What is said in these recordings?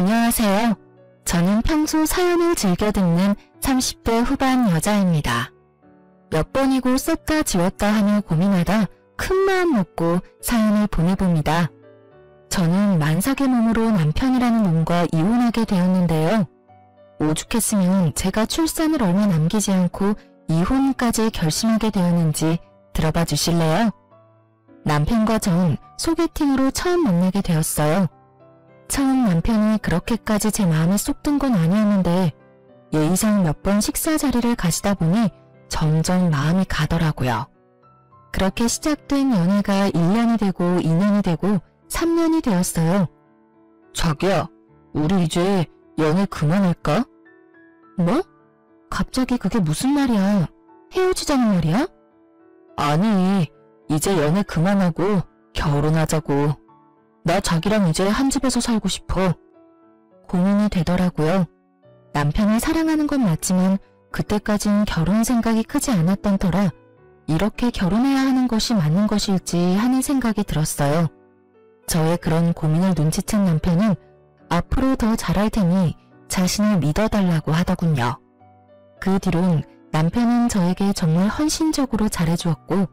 안녕하세요. 저는 평소 사연을 즐겨 듣는 30대 후반 여자입니다. 몇 번이고 썼다 지웠다 하며 고민하다 큰 마음 먹고 사연을 보내봅니다. 저는 만삭의 몸으로 남편이라는 놈과 이혼하게 되었는데요. 오죽했으면 제가 출산을 얼마 남기지 않고 이혼까지 결심하게 되었는지 들어봐 주실래요? 남편과 전 소개팅으로 처음 만나게 되었어요. 처음 남편이 그렇게까지 제 마음에 쏙 든 건 아니었는데 예의상 몇 번 식사 자리를 가시다 보니 점점 마음이 가더라고요. 그렇게 시작된 연애가 1년이 되고 2년이 되고 3년이 되었어요. 자기야, 우리 이제 연애 그만할까? 뭐? 갑자기 그게 무슨 말이야? 헤어지자는 말이야? 아니, 이제 연애 그만하고 결혼하자고. 나 자기랑 이제 한 집에서 살고 싶어. 고민이 되더라고요. 남편을 사랑하는 건 맞지만 그때까진 결혼 생각이 크지 않았던 터라 이렇게 결혼해야 하는 것이 맞는 것일지 하는 생각이 들었어요. 저의 그런 고민을 눈치챈 남편은 앞으로 더 잘할 테니 자신을 믿어달라고 하더군요. 그 뒤론 남편은 저에게 정말 헌신적으로 잘해주었고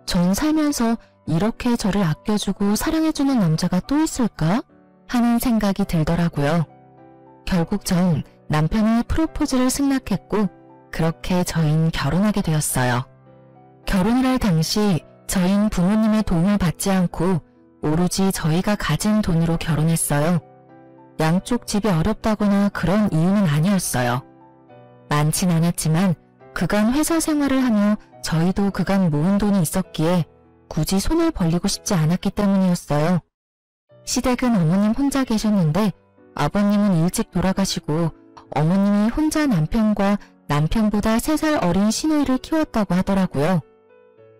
전 살면서 이렇게 저를 아껴주고 사랑해주는 남자가 또 있을까? 하는 생각이 들더라고요. 결국 전 남편의 프로포즈를 승낙했고 그렇게 저희는 결혼하게 되었어요. 결혼을 할 당시 저희는 부모님의 도움을 받지 않고 오로지 저희가 가진 돈으로 결혼했어요. 양쪽 집이 어렵다거나 그런 이유는 아니었어요. 많진 않았지만 그간 회사 생활을 하며 저희도 그간 모은 돈이 있었기에 굳이 손을 벌리고 싶지 않았기 때문이었어요. 시댁은 어머님 혼자 계셨는데 아버님은 일찍 돌아가시고 어머님이 혼자 남편과 남편보다 3살 어린 시누이를 키웠다고 하더라고요.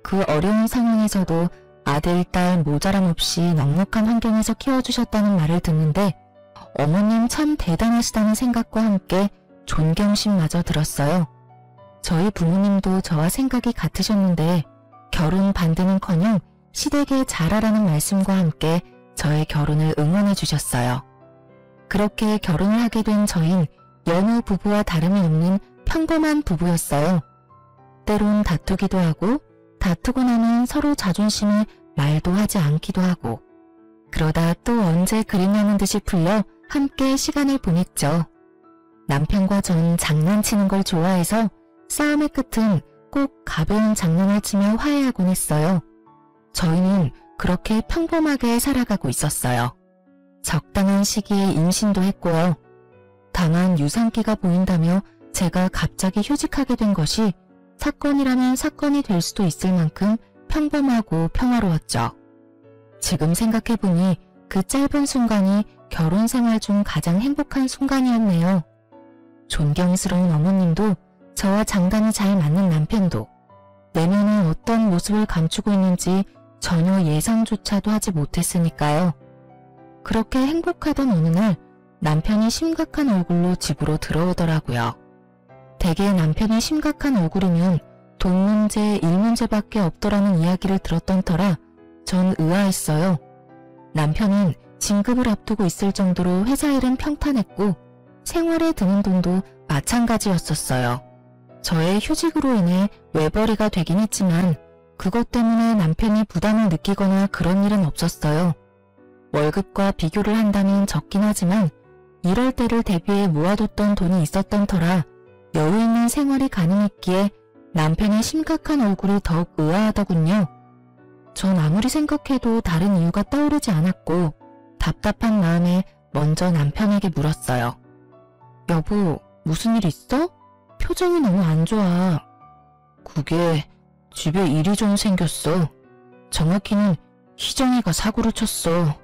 그 어려운 상황에서도 아들, 딸 모자람 없이 넉넉한 환경에서 키워주셨다는 말을 듣는데 어머님 참 대단하시다는 생각과 함께 존경심마저 들었어요. 저희 부모님도 저와 생각이 같으셨는데 결혼 반대는커녕 시댁에 잘하라는 말씀과 함께 저의 결혼을 응원해 주셨어요. 그렇게 결혼을 하게 된 저흰 연우 부부와 다름이 없는 평범한 부부였어요. 때론 다투기도 하고 다투고 나면 서로 자존심에 말도 하지 않기도 하고 그러다 또 언제 그랬냐는 듯이 풀려 함께 시간을 보냈죠. 남편과 전 장난치는 걸 좋아해서 싸움의 끝은 꼭 가벼운 장난을 치며 화해하곤 했어요. 저희는 그렇게 평범하게 살아가고 있었어요. 적당한 시기에 임신도 했고요. 다만 유산기가 보인다며 제가 갑자기 휴직하게 된 것이 사건이라면 사건이 될 수도 있을 만큼 평범하고 평화로웠죠. 지금 생각해보니 그 짧은 순간이 결혼 생활 중 가장 행복한 순간이었네요. 존경스러운 어머님도 저와 장단이 잘 맞는 남편도 내면은 어떤 모습을 감추고 있는지 전혀 예상조차도 하지 못했으니까요. 그렇게 행복하던 어느 날 남편이 심각한 얼굴로 집으로 들어오더라고요. 대개 남편이 심각한 얼굴이면 돈 문제, 일 문제밖에 없더라는 이야기를 들었던 터라 전 의아했어요. 남편은 진급을 앞두고 있을 정도로 회사 일은 평탄했고 생활에 드는 돈도 마찬가지였었어요. 저의 휴직으로 인해 외벌이가 되긴 했지만 그것 때문에 남편이 부담을 느끼거나 그런 일은 없었어요. 월급과 비교를 한다면 적긴 하지만 이럴 때를 대비해 모아뒀던 돈이 있었던 터라 여유 있는 생활이 가능했기에 남편의 심각한 얼굴이 더욱 의아하더군요. 전 아무리 생각해도 다른 이유가 떠오르지 않았고 답답한 마음에 먼저 남편에게 물었어요. 여보, 무슨 일 있어? 표정이 너무 안 좋아. 그게 집에 일이 좀 생겼어. 정확히는 희정이가 사고를 쳤어.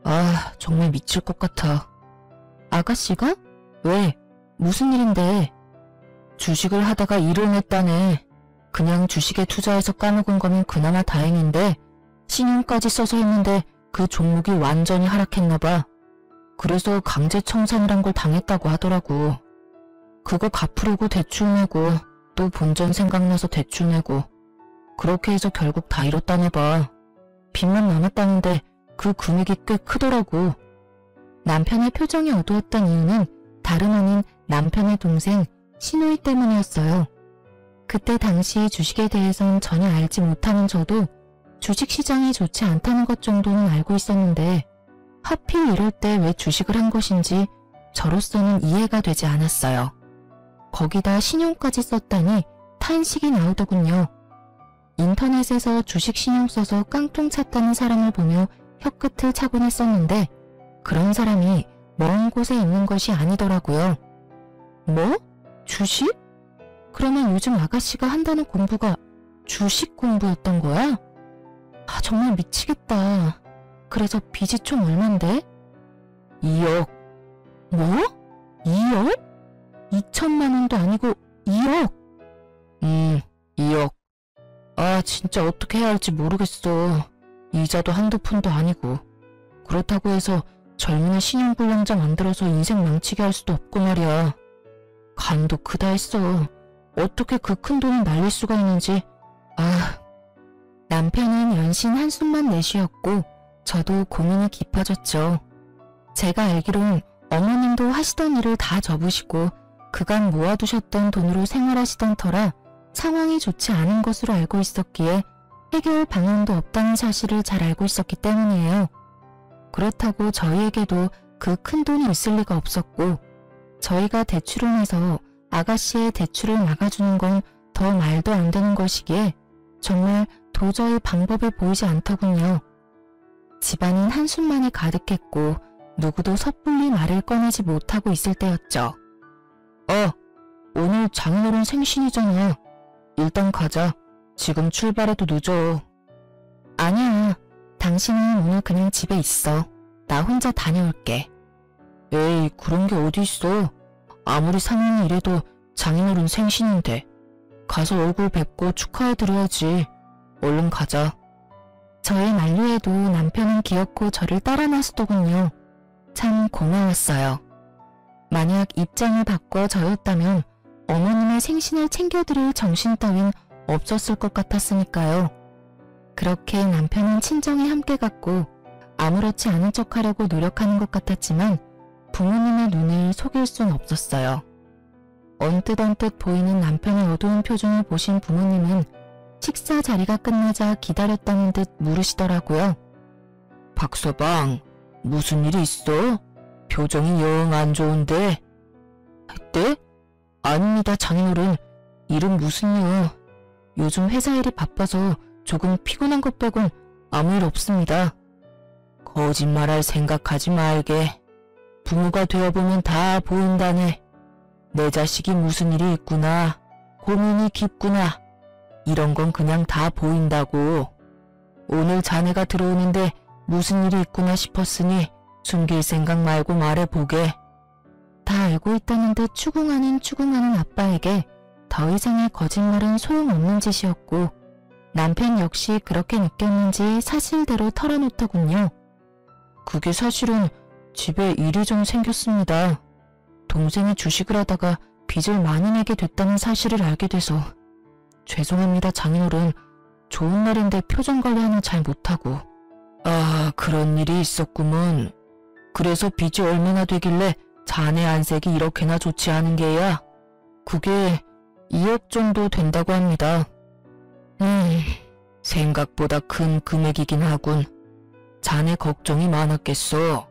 아, 정말 미칠 것 같아. 아가씨가? 왜? 무슨 일인데? 주식을 하다가 일을 냈다네. 그냥 주식에 투자해서 까먹은 거면 그나마 다행인데 신용까지 써서 했는데 그 종목이 완전히 하락했나봐. 그래서 강제 청산을 한 걸 당했다고 하더라고. 그거 갚으려고 대출 내고 또 본전 생각나서 대출 내고 그렇게 해서 결국 다 잃었다나 봐. 빚만 남았다는데 그 금액이 꽤 크더라고. 남편의 표정이 어두웠던 이유는 다름 아닌 남편의 동생 신우이 때문이었어요. 그때 당시 주식에 대해선 전혀 알지 못하는 저도 주식시장이 좋지 않다는 것 정도는 알고 있었는데 하필 이럴 때 왜 주식을 한 것인지 저로서는 이해가 되지 않았어요. 거기다 신용까지 썼다니 탄식이 나오더군요. 인터넷에서 주식 신용 써서 깡통 찼다는 사람을 보며 혀끝을 차곤 했었는데 그런 사람이 먼 곳에 있는 것이 아니더라고요. 뭐? 주식? 그러면 요즘 아가씨가 한다는 공부가 주식 공부였던 거야? 아, 정말 미치겠다. 그래서 빚이 총 얼만데? 2억. 뭐? 2억? 2천만 원도 아니고 2억? 2억. 아, 진짜 어떻게 해야 할지 모르겠어. 이자도 한두 푼도 아니고. 그렇다고 해서 젊은이 신용불량자 만들어서 인생 망치게 할 수도 없고 말이야. 간도 크다 했어. 어떻게 그 큰 돈을 날릴 수가 있는지. 아. 남편은 연신 한숨만 내쉬었고 저도 고민이 깊어졌죠. 제가 알기론 어머님도 하시던 일을 다 접으시고 그간 모아두셨던 돈으로 생활하시던 터라 상황이 좋지 않은 것으로 알고 있었기에 해결 방안도 없다는 사실을 잘 알고 있었기 때문이에요. 그렇다고 저희에게도 그 큰 돈이 있을 리가 없었고 저희가 대출을 내서 아가씨의 대출을 막아주는 건 더 말도 안 되는 것이기에 정말 도저히 방법이 보이지 않더군요. 집안은 한숨만이 가득했고 누구도 섣불리 말을 꺼내지 못하고 있을 때였죠. 오늘 장인어른 생신이잖아. 일단 가자. 지금 출발해도 늦어. 아니야. 당신은 오늘 그냥 집에 있어. 나 혼자 다녀올게. 에이, 그런 게 어디 있어. 아무리 상황이 이래도 장인어른 생신인데. 가서 얼굴 뵙고 축하해드려야지. 얼른 가자. 저의 만류에도 남편은 기어코 저를 따라 나서더군요. 참 고마웠어요. 만약 입장을 바꿔 저였다면 어머님의 생신을 챙겨드릴 정신 따윈 없었을 것 같았으니까요. 그렇게 남편은 친정에 함께 갔고 아무렇지 않은 척하려고 노력하는 것 같았지만 부모님의 눈을 속일 순 없었어요. 언뜻 보이는 남편의 어두운 표정을 보신 부모님은 식사 자리가 끝나자 기다렸다는 듯 물으시더라고요. 박서방, 무슨 일이 있어? 표정이 영 안 좋은데. 네? 아닙니다, 장인어른. 일은 무슨요. 요즘 회사 일이 바빠서 조금 피곤한 것 빼곤 아무 일 없습니다. 거짓말할 생각하지 말게. 부모가 되어보면 다 보인다네. 내 자식이 무슨 일이 있구나. 고민이 깊구나. 이런 건 그냥 다 보인다고. 오늘 자네가 들어오는데 무슨 일이 있구나 싶었으니 숨길 생각 말고 말해보게. 다 알고 있다는 듯 추궁하는 아빠에게 더 이상의 거짓말은 소용없는 짓이었고 남편 역시 그렇게 느꼈는지 사실대로 털어놓더군요. 그게 사실은 집에 일이 좀 생겼습니다. 동생이 주식을 하다가 빚을 많이 내게 됐다는 사실을 알게 돼서. 죄송합니다, 장인어른. 좋은 날인데 표정 관리하는 잘 못하고. 아, 그런 일이 있었구먼. 그래서 빚이 얼마나 되길래 자네 안색이 이렇게나 좋지 않은 게야? 그게 2억 정도 된다고 합니다. 생각보다 큰 금액이긴 하군. 자네 걱정이 많았겠어.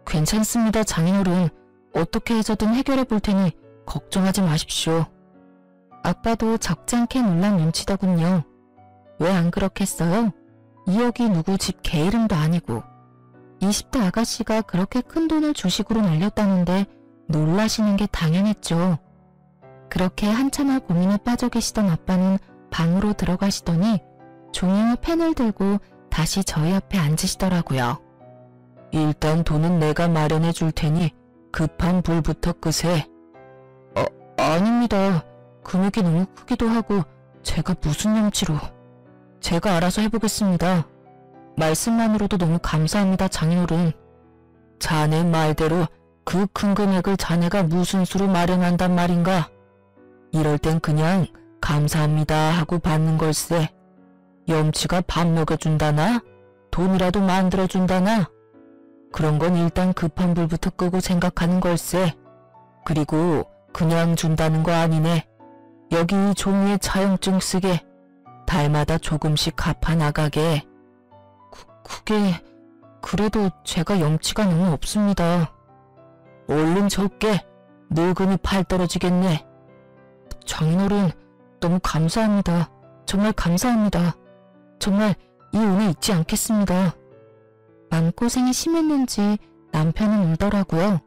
괜찮습니다, 장인어른. 어떻게 해서든 해결해 볼 테니 걱정하지 마십시오. 아빠도 적잖게 놀란 눈치더군요. 왜 안 그렇겠어요? 2억이 누구 집 개 이름도 아니고 20대 아가씨가 그렇게 큰 돈을 주식으로 날렸다는데 놀라시는 게 당연했죠. 그렇게 한참을 고민에 빠져 계시던 아빠는 방으로 들어가시더니 종이와 펜을 들고 다시 저희 앞에 앉으시더라고요. 일단 돈은 내가 마련해 줄 테니 급한 불부터 끄세. 아닙니다. 금액이 너무 크기도 하고 제가 무슨 염치로. 제가 알아서 해보겠습니다. 말씀만으로도 너무 감사합니다, 장인어른. 자네 말대로 그 큰 금액을 자네가 무슨 수로 마련한단 말인가? 이럴 땐 그냥 감사합니다 하고 받는 걸세. 염치가 밥 먹여준다나? 돈이라도 만들어준다나? 그런 건 일단 급한 불부터 끄고 생각하는 걸세. 그리고 그냥 준다는 거 아니네. 여기 이 종이에 차용증 쓰게. 달마다 조금씩 갚아 나가게. 그게... 그래도 제가 염치가 너무 없습니다. 얼른 적게. 늙으니 팔 떨어지겠네. 장인어른, 너무 감사합니다. 정말 감사합니다. 정말 이 은혜 잊지 않겠습니다. 마음고생이 심했는지 남편은 울더라고요.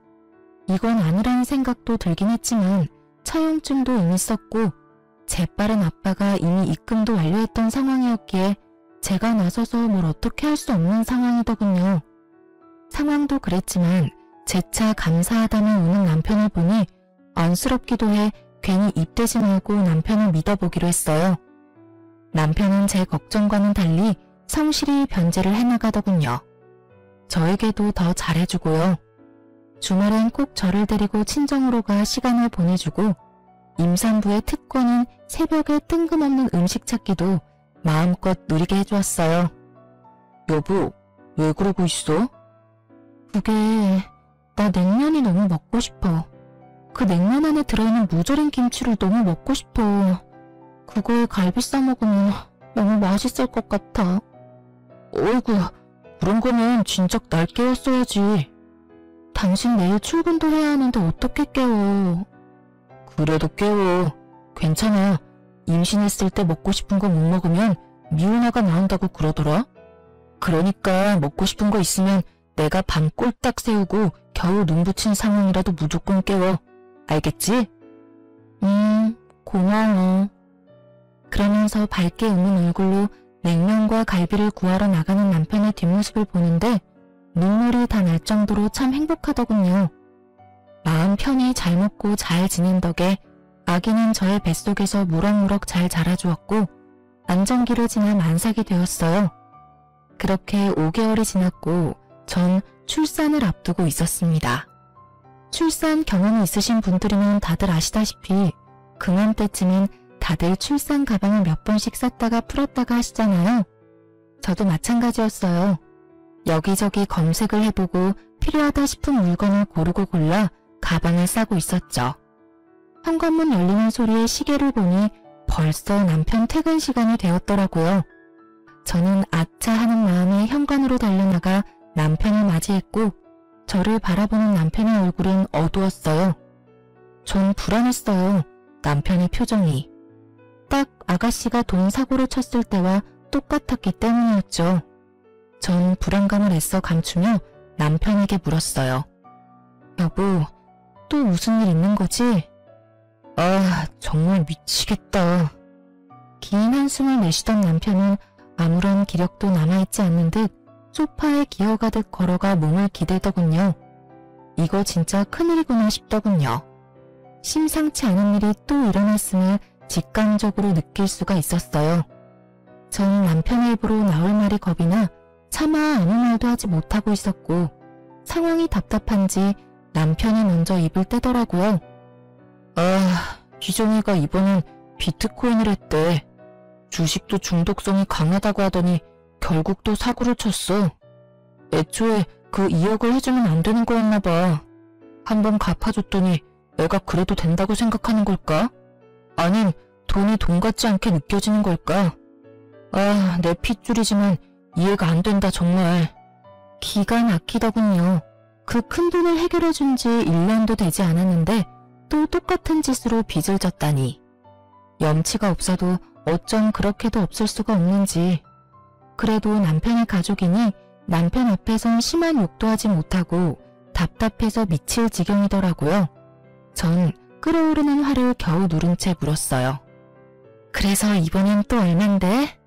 이건 아니라는 생각도 들긴 했지만 차용증도 이미 썼고 재빠른 아빠가 이미 입금도 완료했던 상황이었기에 제가 나서서 뭘 어떻게 할 수 없는 상황이더군요. 상황도 그랬지만 재차 감사하다며 우는 남편을 보니 안쓰럽기도 해 괜히 입대지 말고 남편을 믿어보기로 했어요. 남편은 제 걱정과는 달리 성실히 변제를 해나가더군요. 저에게도 더 잘해주고요. 주말엔 꼭 저를 데리고 친정으로 가 시간을 보내주고 임산부의 특권인 새벽에 뜬금없는 음식 찾기도 마음껏 누리게 해주었어요. 여보, 왜 그러고 있어? 그게... 나 냉면이 너무 먹고 싶어. 그 냉면 안에 들어있는 무조림 김치를 너무 먹고 싶어. 그거에 갈비 싸먹으면 너무 맛있을 것 같아. 어이구, 그런 거면 진작 날 깨웠어야지. 당신 내일 출근도 해야 하는데 어떻게 깨워. 그래도 깨워. 괜찮아. 임신했을 때 먹고 싶은 거 못 먹으면 미운아가 나온다고 그러더라. 그러니까 먹고 싶은 거 있으면 내가 밤 꼴딱 새우고 겨우 눈 붙인 상황이라도 무조건 깨워. 알겠지? 고마워. 그러면서 밝게 웃는 얼굴로 냉면과 갈비를 구하러 나가는 남편의 뒷모습을 보는데 눈물이 다 날 정도로 참 행복하더군요. 마음 편히 잘 먹고 잘 지낸 덕에 아기는 저의 뱃속에서 무럭무럭 잘 자라주었고 안정기를 지나 만삭이 되었어요. 그렇게 5개월이 지났고 전 출산을 앞두고 있었습니다. 출산 경험이 있으신 분들이면 다들 아시다시피 그맘때쯤엔 다들 출산 가방을 몇 번씩 쌌다가 풀었다가 하시잖아요. 저도 마찬가지였어요. 여기저기 검색을 해보고 필요하다 싶은 물건을 고르고 골라 가방을 싸고 있었죠. 현관문 열리는 소리에 시계를 보니 벌써 남편 퇴근 시간이 되었더라고요. 저는 아차 하는 마음에 현관으로 달려나가 남편을 맞이했고 저를 바라보는 남편의 얼굴은 어두웠어요. 전 불안했어요. 남편의 표정이. 딱 아가씨가 돈 사고를 쳤을 때와 똑같았기 때문이었죠. 전 불안감을 애써 감추며 남편에게 물었어요. 여보, 또 무슨 일 있는 거지? 아, 정말 미치겠다. 긴 한숨을 내쉬던 남편은 아무런 기력도 남아있지 않는 듯 소파에 기어가듯 걸어가 몸을 기대더군요. 이거 진짜 큰일이구나 싶더군요. 심상치 않은 일이 또 일어났음을 직감적으로 느낄 수가 있었어요. 전 남편의 입으로 나올 말이 겁이 나 차마 아무 말도 하지 못하고 있었고 상황이 답답한지 남편이 먼저 입을 떼더라고요. 아, 희정이가 이번엔 비트코인을 했대. 주식도 중독성이 강하다고 하더니 결국 또 사고를 쳤어. 애초에 그 2억을 해주면 안 되는 거였나 봐. 한번 갚아줬더니 애가 그래도 된다고 생각하는 걸까? 아님 돈이 돈 같지 않게 느껴지는 걸까? 아, 내 핏줄이지만 이해가 안 된다 정말. 기가 막히더군요. 그 큰 돈을 해결해준 지 1년도 되지 않았는데 또 똑같은 짓으로 빚을 졌다니. 염치가 없어도 어쩜 그렇게도 없을 수가 없는지. 그래도 남편의 가족이니 남편 앞에선 심한 욕도 하지 못하고 답답해서 미칠 지경이더라고요. 전 끓어오르는 화를 겨우 누른 채 물었어요. 그래서 이번엔 또 얼만데?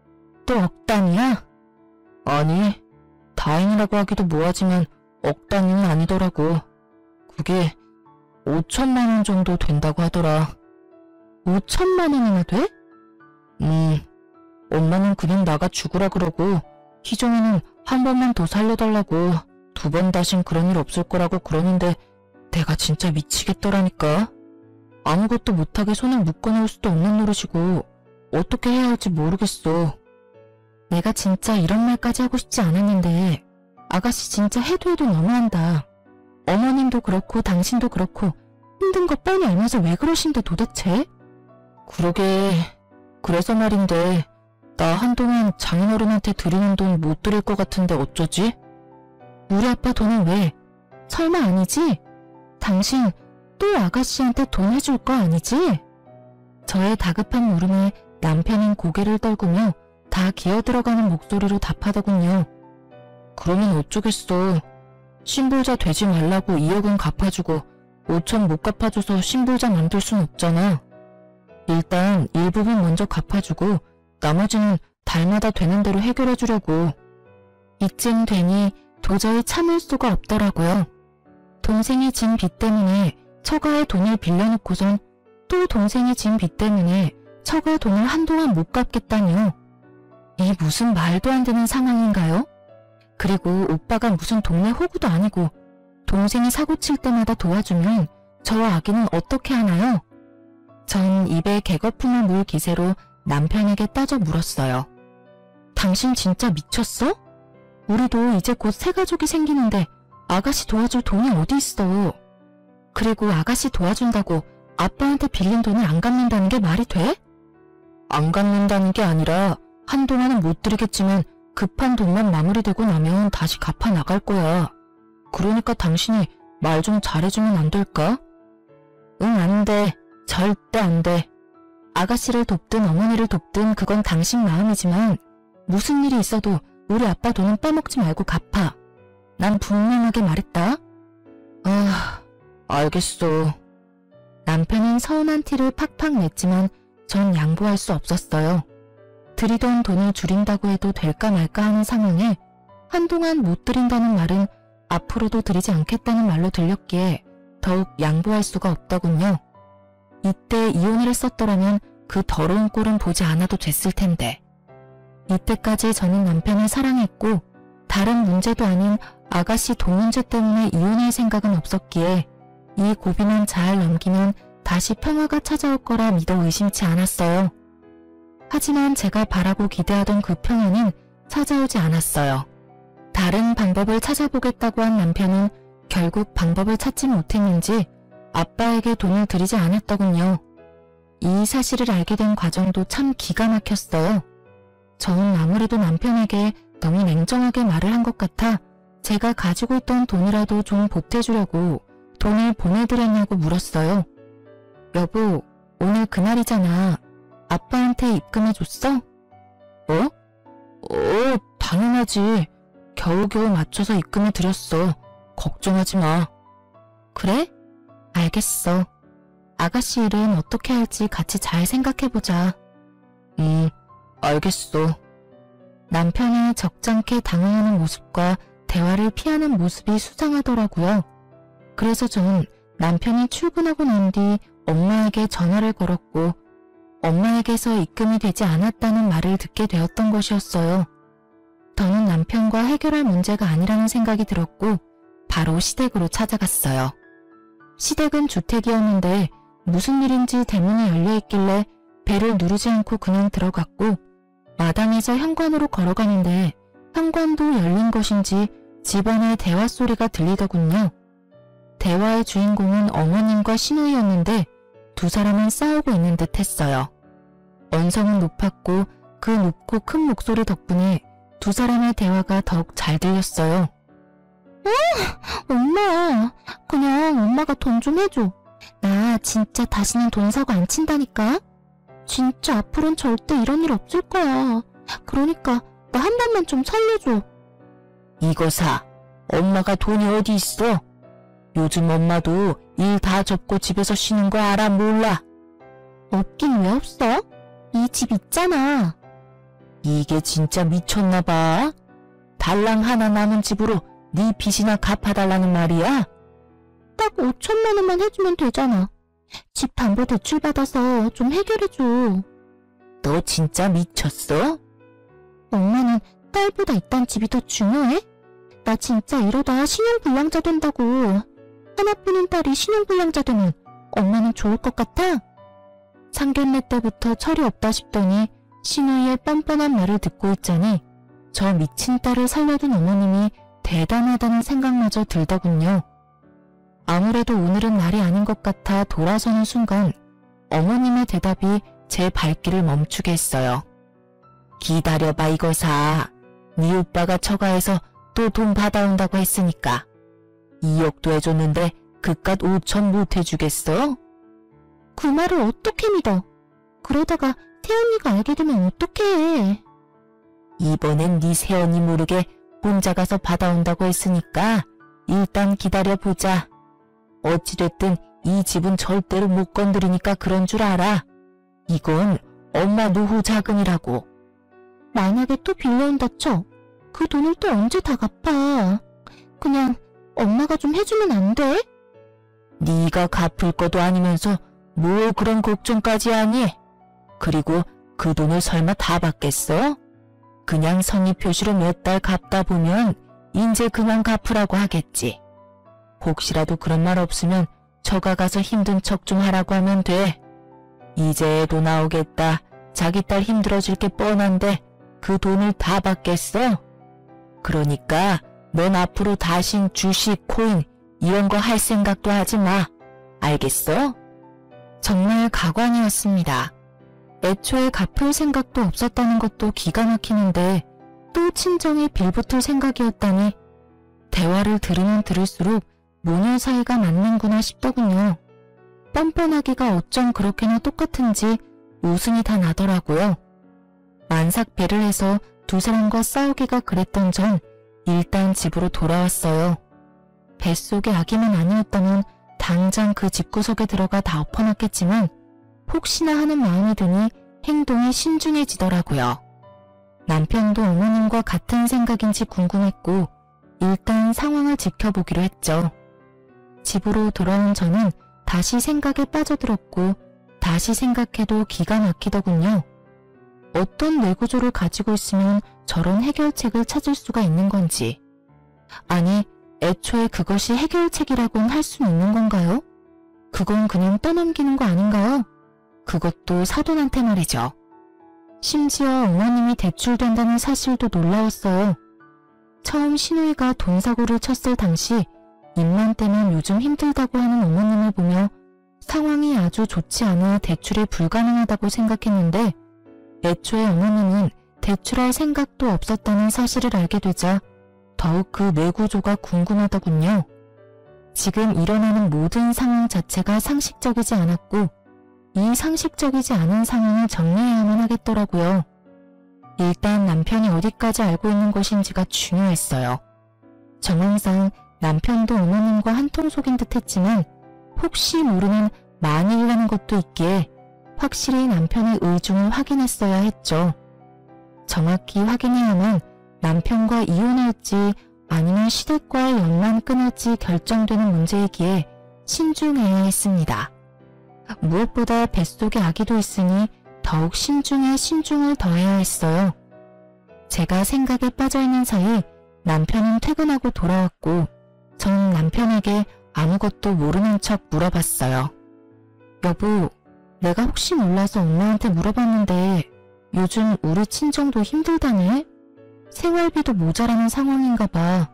또 억 단위야? 아니, 다행이라고 하기도 뭐하지만 억 단위는 아니더라고. 그게 5천만 원 정도 된다고 하더라. 5천만 원이나 돼? 엄마는 그냥 나가 죽으라 그러고 희정이는 한 번만 더 살려달라고 2번 다신 그런 일 없을 거라고 그러는데 내가 진짜 미치겠더라니까. 아무것도 못하게 손을 묶어놓을 수도 없는 노릇이고 어떻게 해야 할지 모르겠어. 내가 진짜 이런 말까지 하고 싶지 않았는데 아가씨 진짜 해도 해도 너무한다. 어머님도 그렇고 당신도 그렇고 힘든 거 뻔히 알면서 왜 그러신데 도대체? 그러게, 그래서 말인데 나 한동안 장인어른한테 드리는 돈 못 드릴 것 같은데 어쩌지? 우리 아빠 돈은 왜? 설마 아니지? 당신 또 아가씨한테 돈 해줄 거 아니지? 저의 다급한 물음에 남편은 고개를 떨구며 다 기어들어가는 목소리로 답하더군요. 그러면 어쩌겠어. 신불자 되지 말라고 2억은 갚아주고 5천 못 갚아줘서 신불자 만들 순 없잖아. 일단 일부분 먼저 갚아주고 나머지는 달마다 되는 대로 해결해주려고. 이쯤 되니 도저히 참을 수가 없더라고요. 동생이 진 빚 때문에 처가의 돈을 빌려놓고선 또 동생이 진 빚 때문에 처가의 돈을 한동안 못 갚겠다니요. 이 무슨 말도 안 되는 상황인가요? 그리고 오빠가 무슨 동네 호구도 아니고 동생이 사고칠 때마다 도와주면 저 아기는 어떻게 하나요? 전 입에 개거품을 물 기세로 남편에게 따져 물었어요. 당신 진짜 미쳤어? 우리도 이제 곧 새 가족이 생기는데 아가씨 도와줄 돈이 어디 있어? 그리고 아가씨 도와준다고 아빠한테 빌린 돈을 안 갚는다는 게 말이 돼? 안 갚는다는 게 아니라 한동안은 못 드리겠지만 급한 돈만 마무리되고 나면 다시 갚아 나갈 거야. 그러니까 당신이 말 좀 잘해주면 안 될까? 응, 안 돼. 절대 안 돼. 아가씨를 돕든 어머니를 돕든 그건 당신 마음이지만 무슨 일이 있어도 우리 아빠 돈은 빼먹지 말고 갚아. 난 분명하게 말했다. 아, 알겠어. 남편은 서운한 티를 팍팍 냈지만 전 양보할 수 없었어요. 드리던 돈을 줄인다고 해도 될까 말까 하는 상황에 한동안 못 드린다는 말은 앞으로도 드리지 않겠다는 말로 들렸기에 더욱 양보할 수가 없더군요. 이때 이혼을 했었더라면 그 더러운 꼴은 보지 않아도 됐을 텐데. 이때까지 저는 남편을 사랑했고 다른 문제도 아닌 아가씨 돈 문제 때문에 이혼할 생각은 없었기에 이 고비만 잘 넘기면 다시 평화가 찾아올 거라 믿어 의심치 않았어요. 하지만 제가 바라고 기대하던 그 평화는 찾아오지 않았어요. 다른 방법을 찾아보겠다고 한 남편은 결국 방법을 찾지 못했는지 아빠에게 돈을 드리지 않았더군요. 이 사실을 알게 된 과정도 참 기가 막혔어요. 저는 아무래도 남편에게 너무 냉정하게 말을 한 것 같아 제가 가지고 있던 돈이라도 좀 보태주려고 돈을 보내드렸냐고 물었어요. 여보, 오늘 그날이잖아. 아빠한테 입금해줬어? 당연하지. 겨우겨우 맞춰서 입금해드렸어. 걱정하지 마. 그래? 알겠어. 아가씨 일은 어떻게 할지 같이 잘 생각해보자. 알겠어. 남편이 적잖게 당황하는 모습과 대화를 피하는 모습이 수상하더라고요. 그래서 전 남편이 출근하고 난 뒤 엄마에게 전화를 걸었고 엄마에게서 입금이 되지 않았다는 말을 듣게 되었던 것이었어요. 더는 남편과 해결할 문제가 아니라는 생각이 들었고 바로 시댁으로 찾아갔어요. 시댁은 주택이었는데 무슨 일인지 대문이 열려있길래 벨을 누르지 않고 그냥 들어갔고 마당에서 현관으로 걸어가는데 현관도 열린 것인지 집안의 대화 소리가 들리더군요. 대화의 주인공은 어머님과 시누이였는데 두 사람은 싸우고 있는 듯 했어요. 언성은 높았고 그 높고 큰 목소리 덕분에 두 사람의 대화가 더욱 잘 들렸어요. 엄마, 그냥 엄마가 돈 좀 해줘. 나 진짜 다시는 돈 사고 안 친다니까. 진짜 앞으로는 절대 이런 일 없을 거야. 그러니까 나 한 번만 좀 살려줘. 이거사, 엄마가 돈이 어디 있어? 요즘 엄마도 일 다 접고 집에서 쉬는 거 알아 몰라? 없긴 왜 없어? 이 집 있잖아. 이게 진짜 미쳤나 봐. 달랑 하나 남은 집으로 네 빚이나 갚아달라는 말이야? 딱 5천만 원만 해주면 되잖아. 집 담보대출 받아서 좀 해결해줘. 너 진짜 미쳤어? 엄마는 딸보다 이딴 집이 더 중요해? 나 진짜 이러다 신용불량자 된다고. 하나뿐인 딸이 신용불량자 되면 엄마는 좋을 것 같아? 상견례 때부터 철이 없다 싶더니 시누이의 뻔뻔한 말을 듣고 있자니 저 미친 딸을 살려둔 어머님이 대단하다는 생각마저 들더군요. 아무래도 오늘은 날이 아닌 것 같아 돌아서는 순간 어머님의 대답이 제 발길을 멈추게 했어요. 기다려봐 이거사. 네 오빠가 처가에서 또 돈 받아온다고 했으니까 2억도 해줬는데 그깟 5천 못 해주겠어? 그 말을 어떻게 믿어? 그러다가 새언니가 알게 되면 어떡해. 이번엔 네 새언니 모르게 혼자 가서 받아온다고 했으니까 일단 기다려보자. 어찌됐든 이 집은 절대로 못 건드리니까 그런 줄 알아. 이건 엄마 노후 자금이라고. 만약에 또 빌려온다 쳐. 그 돈을 또 언제 다 갚아. 그냥 엄마가 좀 해주면 안 돼? 네가 갚을 것도 아니면서 뭐 그런 걱정까지 하니? 그리고 그 돈을 설마 다 받겠어? 그냥 성의 표시로 몇 달 갚다 보면 인제 그만 갚으라고 하겠지. 혹시라도 그런 말 없으면 처가 가서 힘든 척 좀 하라고 하면 돼. 이제 애도 나오겠다. 자기 딸 힘들어질 게 뻔한데 그 돈을 다 받겠어? 그러니까 넌 앞으로 다신 주식, 코인 이런 거 할 생각도 하지 마. 알겠어? 정말 가관이었습니다. 애초에 갚을 생각도 없었다는 것도 기가 막히는데 또 친정에 빌붙을 생각이었다니 대화를 들으면 들을수록 모녀 사이가 맞는구나 싶더군요. 뻔뻔하기가 어쩜 그렇게나 똑같은지 웃음이 다 나더라고요. 만삭배를 해서 두 사람과 싸우기가 그랬던 전 일단 집으로 돌아왔어요. 뱃속의 아기만 아니었다면 당장 그 집구석에 들어가 다 엎어놨겠지만 혹시나 하는 마음이 드니 행동이 신중해지더라고요. 남편도 어머님과 같은 생각인지 궁금했고 일단 상황을 지켜보기로 했죠. 집으로 돌아온 저는 다시 생각에 빠져들었고 다시 생각해도 기가 막히더군요. 어떤 뇌구조를 가지고 있으면 저런 해결책을 찾을 수가 있는 건지. 아니, 애초에 그것이 해결책이라고는 할 수 있는 건가요? 그건 그냥 떠넘기는 거 아닌가요? 그것도 사돈한테 말이죠. 심지어 어머님이 대출된다는 사실도 놀라웠어요. 처음 신우이가 돈 사고를 쳤을 당시 입만 떼면 요즘 힘들다고 하는 어머님을 보며 상황이 아주 좋지 않아 대출이 불가능하다고 생각했는데 애초에 어머님은 대출할 생각도 없었다는 사실을 알게 되자 더욱 그 뇌구조가 궁금하더군요. 지금 일어나는 모든 상황 자체가 상식적이지 않았고 이 상식적이지 않은 상황을 정리해야만 하겠더라고요. 일단 남편이 어디까지 알고 있는 것인지가 중요했어요. 정황상 남편도 어머님과 한통속인 듯 했지만 혹시 모르는 만일이라는 것도 있기에 확실히 남편의 의중을 확인했어야 했죠. 정확히 확인해야만 남편과 이혼할지 아니면 시댁과의 연만 끊을지 결정되는 문제이기에 신중해야 했습니다. 무엇보다 뱃속에 아기도 있으니 더욱 신중에 신중을 더해야 했어요. 제가 생각에 빠져있는 사이 남편은 퇴근하고 돌아왔고 전 남편에게 아무것도 모르는 척 물어봤어요. 여보, 내가 혹시 몰라서 엄마한테 물어봤는데 요즘 우리 친정도 힘들다네? 생활비도 모자라는 상황인가 봐.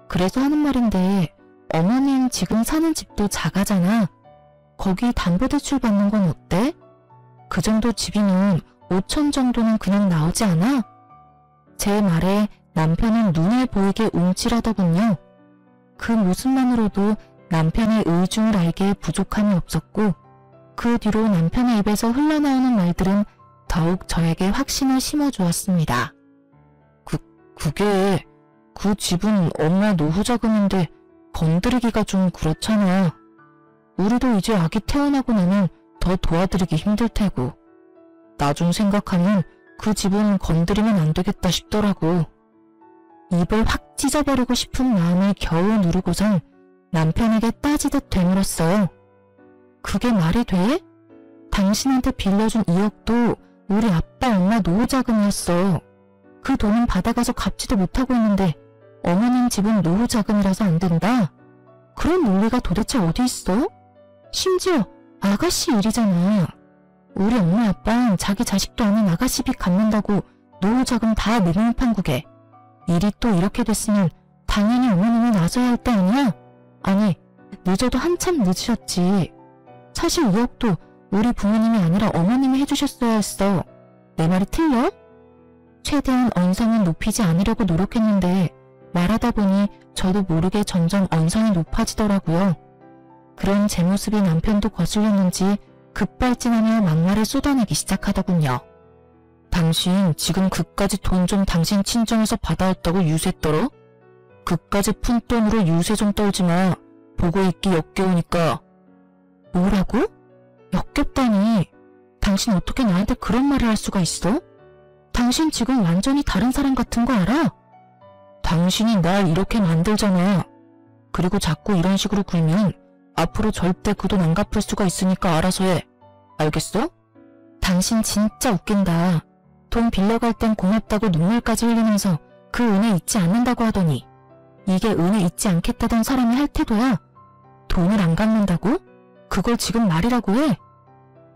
그래서 하는 말인데 어머님 지금 사는 집도 작아잖아. 거기 담보대출 받는 건 어때? 그 정도 집이면 5천 정도는 그냥 나오지 않아? 제 말에 남편은 눈에 보이게 움찔하더군요. 그 모습만으로도 남편의 의중을 알기에 부족함이 없었고 그 뒤로 남편의 입에서 흘러나오는 말들은 더욱 저에게 확신을 심어주었습니다. 그게 그 집은 엄마 노후자금인데 건드리기가 좀 그렇잖아. 우리도 이제 아기 태어나고 나면 더 도와드리기 힘들 테고 나중 생각하면 그 집은 건드리면 안 되겠다 싶더라고. 입을 확 찢어버리고 싶은 마음을 겨우 누르고선 남편에게 따지듯 되물었어요. 그게 말이 돼? 당신한테 빌려준 2억도 우리 아빠 엄마 노후자금이었어. 그 돈은 받아가서 갚지도 못하고 있는데 어머님 집은 노후자금이라서 안 된다? 그런 논리가 도대체 어디 있어? 심지어 아가씨 일이잖아. 우리 엄마 아빠는 자기 자식도 아닌 아가씨 빚 갚는다고 노후자금 다 내놓은 판국에 일이 또 이렇게 됐으면 당연히 어머님이 나서야 할 때 아니야? 아니, 늦어도 한참 늦으셨지. 사실 2억도 우리 부모님이 아니라 어머님이 해주셨어야 했어. 내 말이 틀려? 최대한 언성은 높이지 않으려고 노력했는데 말하다 보니 저도 모르게 점점 언성이 높아지더라고요. 그런 제 모습이 남편도 거슬렸는지 급발진하며 막말을 쏟아내기 시작하더군요. 당신 지금 그까지 돈 좀 당신 친정에서 받아왔다고 유세 떨어? 그까지 푼 돈으로 유세 좀 떨지 마. 보고 있기 역겨우니까. 뭐라고? 역겹다니. 당신 어떻게 나한테 그런 말을 할 수가 있어? 당신 지금 완전히 다른 사람 같은 거 알아? 당신이 날 이렇게 만들잖아. 그리고 자꾸 이런 식으로 굴면 앞으로 절대 그 돈 안 갚을 수가 있으니까 알아서 해. 알겠어? 당신 진짜 웃긴다. 돈 빌려갈 땐 고맙다고 눈물까지 흘리면서 그 은혜 잊지 않는다고 하더니 이게 은혜 잊지 않겠다던 사람이 할 태도야. 돈을 안 갚는다고? 그걸 지금 말이라고 해?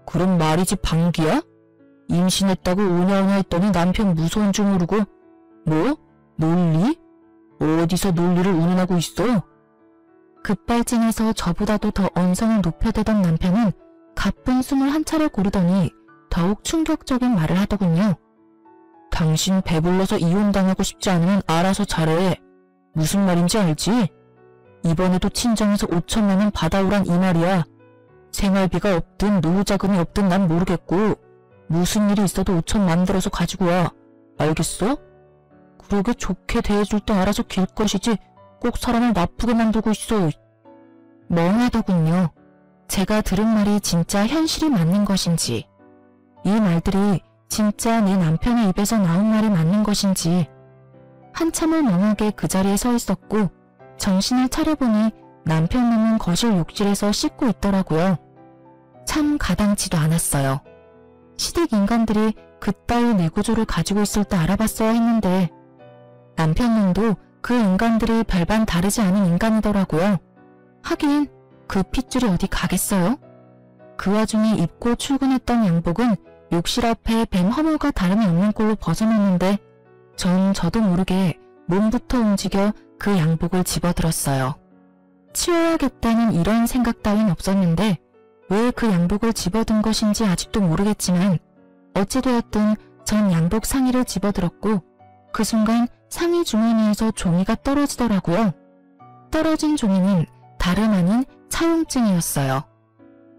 그럼 말이지 방귀야? 임신했다고 오냐오냐 했더니 남편 무서운 줄 모르고 뭐? 논리? 어디서 논리를 운운하고 있어? 급발진해서 저보다도 더 언성을 높여대던 남편은 가쁜 숨을 한 차례 고르더니 더욱 충격적인 말을 하더군요. 당신 배불러서 이혼당하고 싶지 않으면 알아서 잘해. 무슨 말인지 알지? 이번에도 친정에서 5천만 원 받아오란 이 말이야. 생활비가 없든 노후자금이 없든 난 모르겠고 무슨 일이 있어도 5천 만들어서 가지고 와. 알겠어? 그러게 좋게 대해줄 때 알아서 길 것이지 꼭 사람을 나쁘게 만들고 있어. 멍하더군요. 제가 들은 말이 진짜 현실이 맞는 것인지, 이 말들이 진짜 내 남편의 입에서 나온 말이 맞는 것인지 한참을 멍하게 그 자리에 서 있었고 정신을 차려보니 남편 놈은 거실 욕실에서 씻고 있더라고요. 참 가당치도 않았어요. 시댁 인간들이 그따위 내구조를 가지고 있을 때 알아봤어야 했는데 남편 놈도 그 인간들이 별반 다르지 않은 인간이더라고요. 하긴 그 핏줄이 어디 가겠어요? 그 와중에 입고 출근했던 양복은 욕실 앞에 뱀 허물과 다름이 없는 꼴로 벗어났는데 전 저도 모르게 몸부터 움직여 그 양복을 집어들었어요. 치워야겠다는 이런 생각 따윈 없었는데 왜 그 양복을 집어든 것인지 아직도 모르겠지만 어찌되었든 전 양복 상의를 집어들었고 그 순간 상의 주머니에서 종이가 떨어지더라고요. 떨어진 종이는 다름 아닌 차용증이었어요.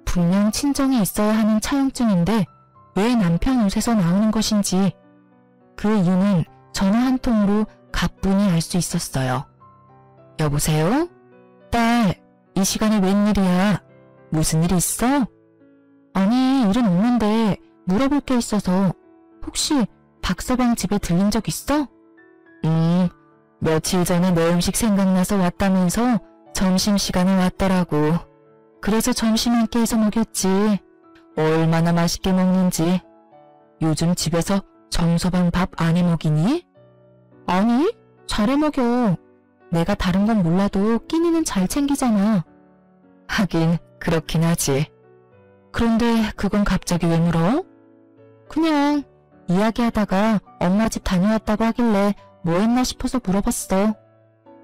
분명 친정에 있어야 하는 차용증인데 왜 남편 옷에서 나오는 것인지 그 이유는 전화 한 통으로 가뿐히 알 수 있었어요. 여보세요? 딸, 이 시간에 웬일이야? 무슨 일 있어? 아니, 일은 없는데 물어볼 게 있어서 혹시 박서방 집에 들린 적 있어? 며칠 전에 내 음식 생각나서 왔다면서 점심시간에 왔더라고. 그래서 점심 함께 해서 먹였지. 얼마나 맛있게 먹는지. 요즘 집에서 정서방 밥 안 해 먹이니? 아니, 잘해 먹여. 내가 다른 건 몰라도 끼니는 잘 챙기잖아. 하긴 그렇긴 하지. 그런데 그건 갑자기 왜 물어? 그냥 이야기하다가 엄마 집 다녀왔다고 하길래 뭐 했나 싶어서 물어봤어.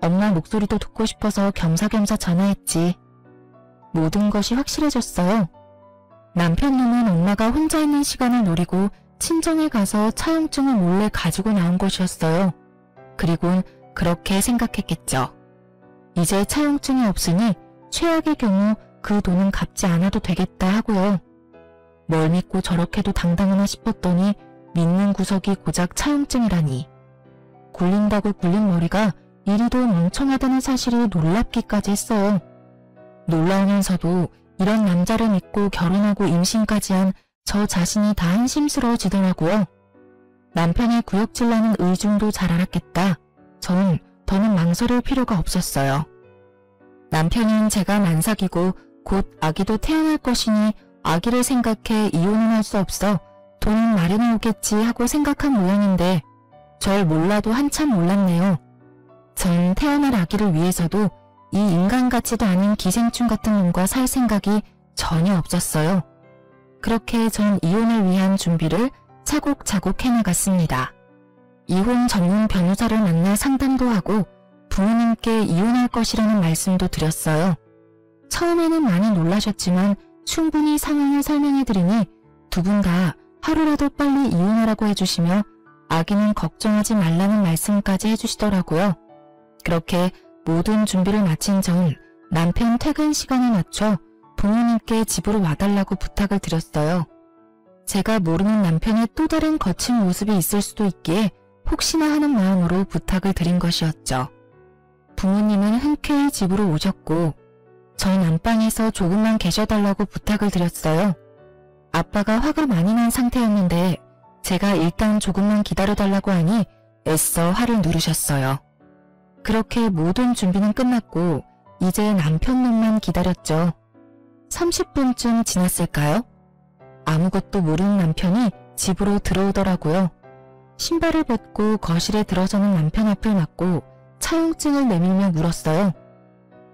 엄마 목소리도 듣고 싶어서 겸사겸사 전화했지. 모든 것이 확실해졌어요. 남편 놈은 엄마가 혼자 있는 시간을 노리고 친정에 가서 차용증을 몰래 가지고 나온 것이었어요. 그리곤 그렇게 생각했겠죠. 이제 차용증이 없으니 최악의 경우 그 돈은 갚지 않아도 되겠다 하고요. 뭘 믿고 저렇게도 당당하나 싶었더니 믿는 구석이 고작 차용증이라니. 굴린다고 굴린 머리가 이리도 멍청하다는 사실이 놀랍기까지 했어요. 놀라우면서도 이런 남자를 믿고 결혼하고 임신까지 한 저 자신이 다 한심스러워지더라고요. 남편의 구역질나는 의중도 잘 알았겠다. 전 더는 망설일 필요가 없었어요. 남편은 제가 만삭이고 곧 아기도 태어날 것이니 아기를 생각해 이혼은 할 수 없어 돈은 마련해 오겠지 하고 생각한 모양인데 절 몰라도 한참 몰랐네요. 전 태어날 아기를 위해서도 이 인간 같지도 않은 기생충 같은 놈과 살 생각이 전혀 없었어요. 그렇게 전 이혼을 위한 준비를 차곡차곡 해나갔습니다. 이혼 전문 변호사를 만나 상담도 하고 부모님께 이혼할 것이라는 말씀도 드렸어요. 처음에는 많이 놀라셨지만 충분히 상황을 설명해드리니 두 분 다 하루라도 빨리 이혼하라고 해주시며 아기는 걱정하지 말라는 말씀까지 해주시더라고요. 그렇게 모든 준비를 마친 전 남편 퇴근 시간에 맞춰 부모님께 집으로 와달라고 부탁을 드렸어요. 제가 모르는 남편의 또 다른 거친 모습이 있을 수도 있기에 혹시나 하는 마음으로 부탁을 드린 것이었죠. 부모님은 흔쾌히 집으로 오셨고 저희 안방에서 조금만 계셔달라고 부탁을 드렸어요. 아빠가 화가 많이 난 상태였는데 제가 일단 조금만 기다려달라고 하니 애써 화를 누르셨어요. 그렇게 모든 준비는 끝났고 이제 남편 놈만 기다렸죠. 30분쯤 지났을까요? 아무것도 모르는 남편이 집으로 들어오더라고요. 신발을 벗고 거실에 들어서는 남편 앞을 맞고 차용증을 내밀며 물었어요.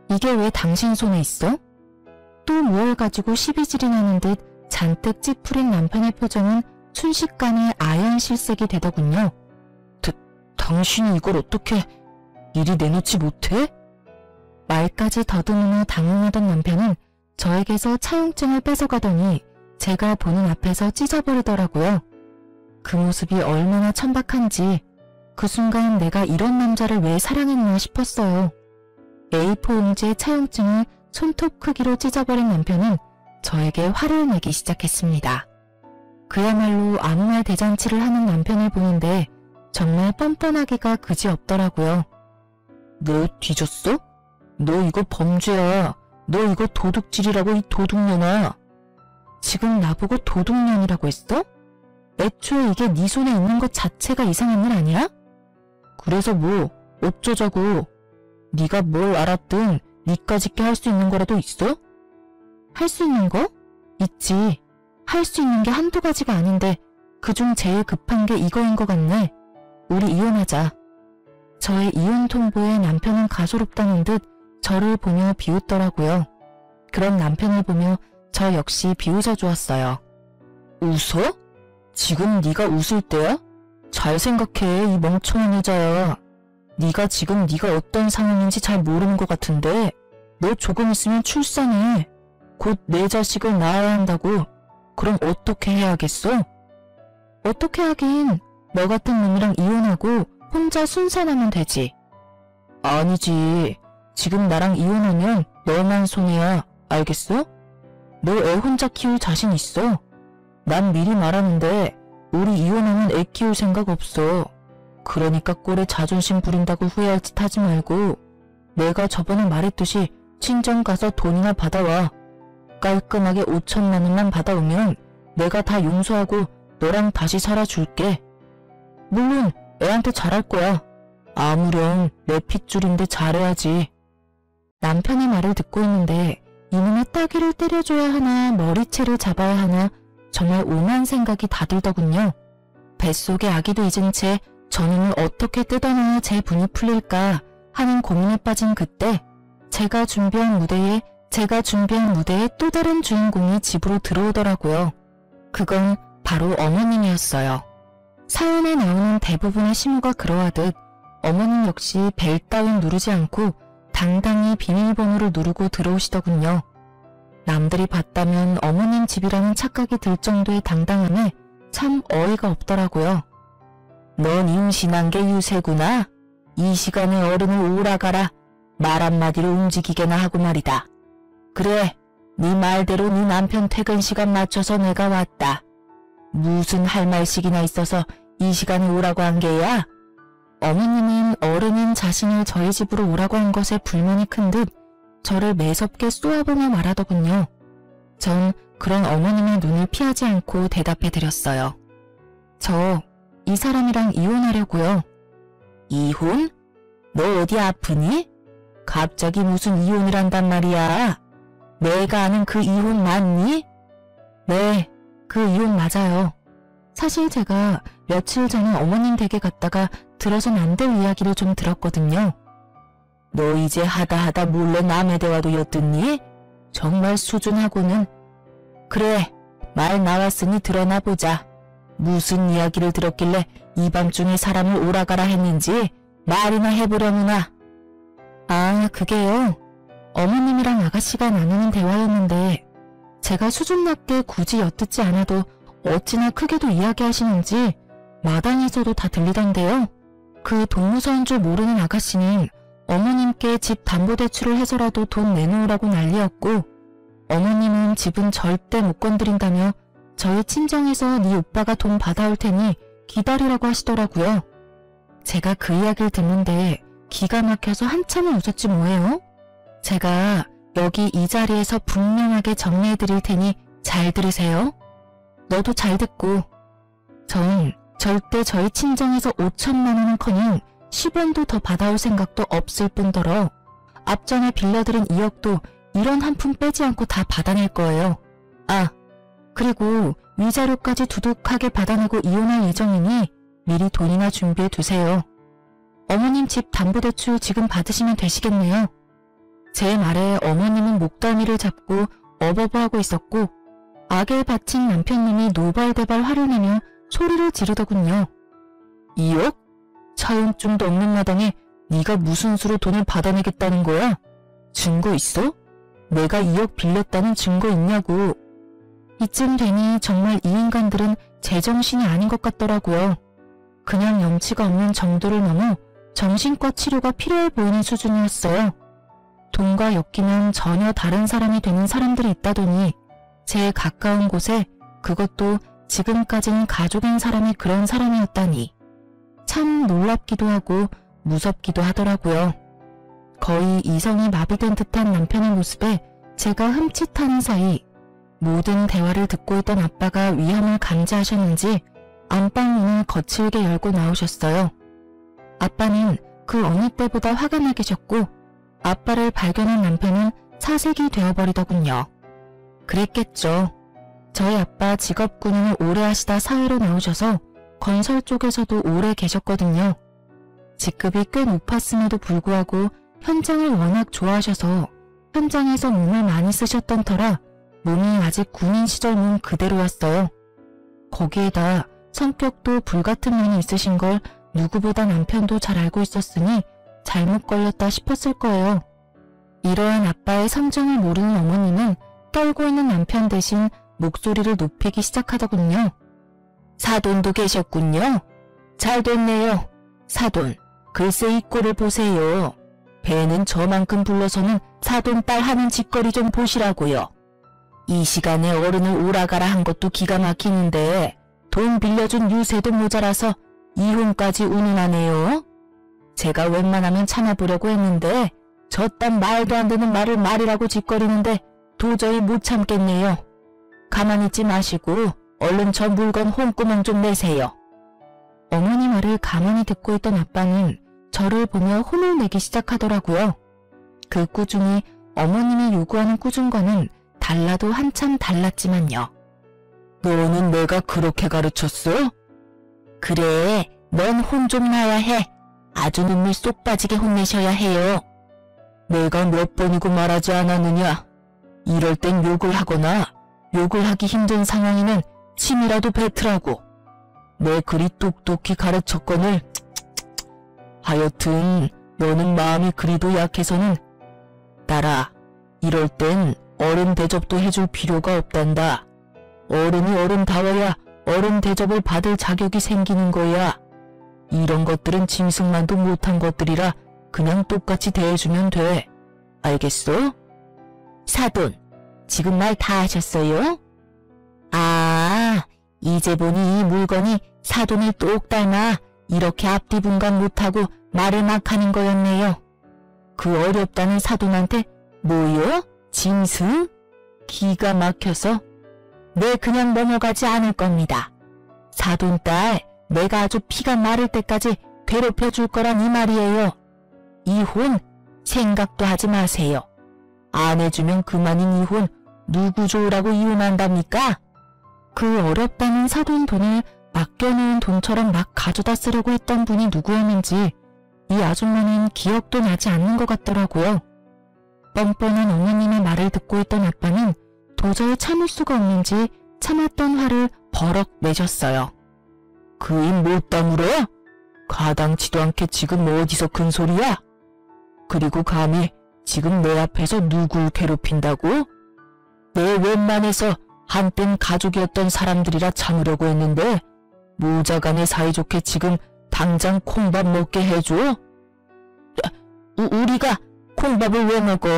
이게 왜 당신 손에 있어? 또 뭘 가지고 시비질이 나는 듯 잔뜩 찌푸린 남편의 표정은 순식간에 아연 실색이 되더군요. 당신이 이걸 어떻게 이리 내놓지 못해? 말까지 더듬으며 당황하던 남편은 저에게서 차용증을 뺏어가더니 제가 보는 앞에서 찢어버리더라고요. 그 모습이 얼마나 천박한지 그 순간 내가 이런 남자를 왜 사랑했나 싶었어요. A4 용지의 차용증을 손톱 크기로 찢어버린 남편은 저에게 화를 내기 시작했습니다. 그야말로 아무 말 대잔치를 하는 남편을 보는데 정말 뻔뻔하기가 그지없더라고요. 너 뒤졌어? 너 이거 범죄야. 너 이거 도둑질이라고 이 도둑년아. 지금 나보고 도둑년이라고 했어? 애초에 이게 네 손에 있는 것 자체가 이상한 일 아니야? 그래서 뭐 어쩌자고. 네가 뭘 알았든 니까짓게 할 수 있는 거라도 있어? 할 수 있는 거? 있지. 할 수 있는 게 한두 가지가 아닌데 그중 제일 급한 게 이거인 것 같네. 우리 이혼하자. 저의 이혼 통보에 남편은 가소롭다는 듯 저를 보며 비웃더라고요. 그런 남편을 보며 저 역시 비웃어 주었어요. 웃어? 지금 네가 웃을 때야? 잘 생각해, 이 멍청한 여자야. 네가 지금 네가 어떤 상황인지 잘 모르는 것 같은데 너 조금 있으면 출산해. 곧 내 자식을 낳아야 한다고. 그럼 어떻게 해야겠어? 어떻게 하긴 너 같은 놈이랑 이혼하고 혼자 순산하면 되지. 아니지. 지금 나랑 이혼하면 너만 손해야. 알겠어? 너 애 혼자 키울 자신 있어? 난 미리 말하는데 우리 이혼하면 애 키울 생각 없어. 그러니까 꼴에 자존심 부린다고 후회할 짓 하지 말고 내가 저번에 말했듯이 친정 가서 돈이나 받아와. 깔끔하게 5천만 원만 받아오면 내가 다 용서하고 너랑 다시 살아줄게. 물론 애한테 잘할 거야. 아무렴 내 핏줄인데 잘해야지. 남편의 말을 듣고 있는데 이놈의 따귀를 때려줘야 하나 머리채를 잡아야 하나 정말 오만 생각이 다 들더군요. 뱃속의 아기도 잊은 채 저놈을 어떻게 뜯어놔야 제 분이 풀릴까 하는 고민에 빠진 그때 제가 준비한 무대에 또 다른 주인공이 집으로 들어오더라고요. 그건 바로 어머님이었어요. 사연에 나오는 대부분의 시무가 그러하듯 어머님 역시 벨 따윈 누르지 않고 당당히 비밀번호를 누르고 들어오시더군요. 남들이 봤다면 어머님 집이라는 착각이 들 정도의 당당함에 참 어이가 없더라고요. 넌 임신한 게 유세구나. 이 시간에 어른을 오라가라. 말 한마디로 움직이게나 하고 말이다. 그래, 네 말대로 네 남편 퇴근 시간 맞춰서 내가 왔다. 무슨 할 말씩이나 있어서 이 시간에 오라고 한 게야? 어머님은 어른인 자신을 저희 집으로 오라고 한 것에 불만이 큰 듯 저를 매섭게 쏘아보며 말하더군요. 전 그런 어머님의 눈을 피하지 않고 대답해드렸어요. 저 이 사람이랑 이혼하려고요. 이혼? 너 어디 아프니? 갑자기 무슨 이혼을 한단 말이야? 내가 아는 그 이혼 맞니? 네, 그 이혼 맞아요. 사실 제가 며칠 전에 어머님 댁에 갔다가 들어선 안 될 이야기를 좀 들었거든요. 너 이제 하다 몰래 남의 대화도 엿듣니? 정말 수준하고는. 그래, 말 나왔으니 드러나 보자. 무슨 이야기를 들었길래 이 밤중에 사람을 오라가라 했는지 말이나 해보려무나. 아, 그게요. 어머님이랑 아가씨가 나누는 대화였는데 제가 수준 낮게 굳이 엿듣지 않아도 어찌나 크게도 이야기하시는지 마당에서도 다 들리던데요. 그 동무서인 줄 모르는 아가씨는 어머님께 집 담보대출을 해서라도 돈 내놓으라고 난리였고, 어머님은 집은 절대 못 건드린다며 저희 친정에서 네 오빠가 돈 받아올 테니 기다리라고 하시더라고요. 제가 그 이야기를 듣는데 기가 막혀서 한참을 웃었지 뭐예요. 제가 여기 이 자리에서 분명하게 정리해 드릴 테니 잘 들으세요. 너도 잘 듣고. 전 절대 저희 친정에서 5천만 원은커녕 10원도 더 받아올 생각도 없을 뿐더러 앞전에 빌려드린 2억도 이런 한 푼 빼지 않고 다 받아낼 거예요. 아, 그리고 위자료까지 두둑하게 받아내고 이혼할 예정이니 미리 돈이나 준비해 두세요. 어머님 집 담보대출 지금 받으시면 되시겠네요. 제 말에 어머님은 목덜미를 잡고 어버버하고 있었고, 악에 바친 남편님이 노발대발 화를 내며 소리를 지르더군요. 2억? 차용증도 없는 마당에 네가 무슨 수로 돈을 받아내겠다는 거야? 증거 있어? 내가 2억 빌렸다는 증거 있냐고. 이쯤 되니 정말 이 인간들은 제정신이 아닌 것 같더라고요. 그냥 염치가 없는 정도를 넘어 정신과 치료가 필요해 보이는 수준이었어요. 돈과 엮이면 전혀 다른 사람이 되는 사람들이 있다더니 제 가까운 곳에 그것도 지금까지는 가족인 사람이 그런 사람이었다니 참 놀랍기도 하고 무섭기도 하더라고요. 거의 이성이 마비된 듯한 남편의 모습에 제가 흠칫하는 사이 모든 대화를 듣고 있던 아빠가 위험을 감지하셨는지 안방 문을 거칠게 열고 나오셨어요. 아빠는 그 어느 때보다 화가 나 계셨고 아빠를 발견한 남편은 사색이 되어버리더군요. 그랬겠죠. 저희 아빠 직업 군인을 오래 하시다 사회로 나오셔서 건설 쪽에서도 오래 계셨거든요. 직급이 꽤 높았음에도 불구하고 현장을 워낙 좋아하셔서 현장에서 몸을 많이 쓰셨던 터라 몸이 아직 군인 시절 몸 그대로였어요. 거기에다 성격도 불같은 면이 있으신 걸 누구보다 남편도 잘 알고 있었으니 잘못 걸렸다 싶었을 거예요. 이러한 아빠의 성정을 모르는 어머님은 떨고 있는 남편 대신 목소리를 높이기 시작하더군요. 사돈도 계셨군요. 잘 됐네요. 사돈, 글쎄 이 꼴을 보세요. 배는 저만큼 불러서는 사돈 딸 하는 짓거리 좀 보시라고요. 이 시간에 어른을 오라가라 한 것도 기가 막히는데 돈 빌려준 유세도 모자라서 이혼까지 운운하네요. 제가 웬만하면 참아보려고 했는데 저딴 말도 안 되는 말을 말이라고 짓거리는데 도저히 못 참겠네요. 가만히 있지 마시고 얼른 저 물건 홍구멍 좀 내세요. 어머니 말을 가만히 듣고 있던 아빠는 저를 보며 혼을 내기 시작하더라고요. 그 꾸중이 어머님이 요구하는 꾸중과는 달라도 한참 달랐지만요. 너는 내가 그렇게 가르쳤어? 그래, 넌 혼 좀 나야 해. 아주 눈물 쏙 빠지게 혼내셔야 해요. 내가 몇 번이고 말하지 않았느냐. 이럴 땐 욕을 하거나 욕을 하기 힘든 상황에는 침이라도 뱉으라고. 내 그리 똑똑히 가르쳤거늘. 하여튼 너는 마음이 그리도 약해서는 딸아, 이럴 땐 어른 대접도 해줄 필요가 없단다. 어른이 어른다워야 어른 대접을 받을 자격이 생기는 거야. 이런 것들은 짐승만도 못한 것들이라 그냥 똑같이 대해주면 돼. 알겠어? 사돈, 지금 말 다 하셨어요? 아, 이제 보니 이 물건이 사돈을 똑 닮아 이렇게 앞뒤 분간 못하고 말을 막 하는 거였네요. 그 어렵다는 사돈한테 뭐요? 짐승? 기가 막혀서 네 그냥 넘어가지 않을 겁니다. 사돈딸, 내가 아주 피가 마를 때까지 괴롭혀 줄 거란 이 말이에요. 이혼 생각도 하지 마세요. 안 해주면 그만인 이혼 누구 좋으라고 이혼한답니까? 그 어렵다는 사돈 돈을 맡겨놓은 돈처럼 막 가져다 쓰려고 했던 분이 누구였는지 이 아줌마는 기억도 나지 않는 것 같더라고요. 뻔뻔한 어머님의 말을 듣고 있던 아빠는 도저히 참을 수가 없는지 참았던 화를 버럭 내셨어요. 그 입 못 다물어? 가당치도 않게 지금 어디서 큰 소리야? 그리고 감히 지금 내 앞에서 누굴 괴롭힌다고? 내 웬만해서 한땐 가족이었던 사람들이라 참으려고 했는데 모자간에 사이좋게 지금 당장 콩밥 먹게 해줘? 우리가 콩밥을 왜 먹어?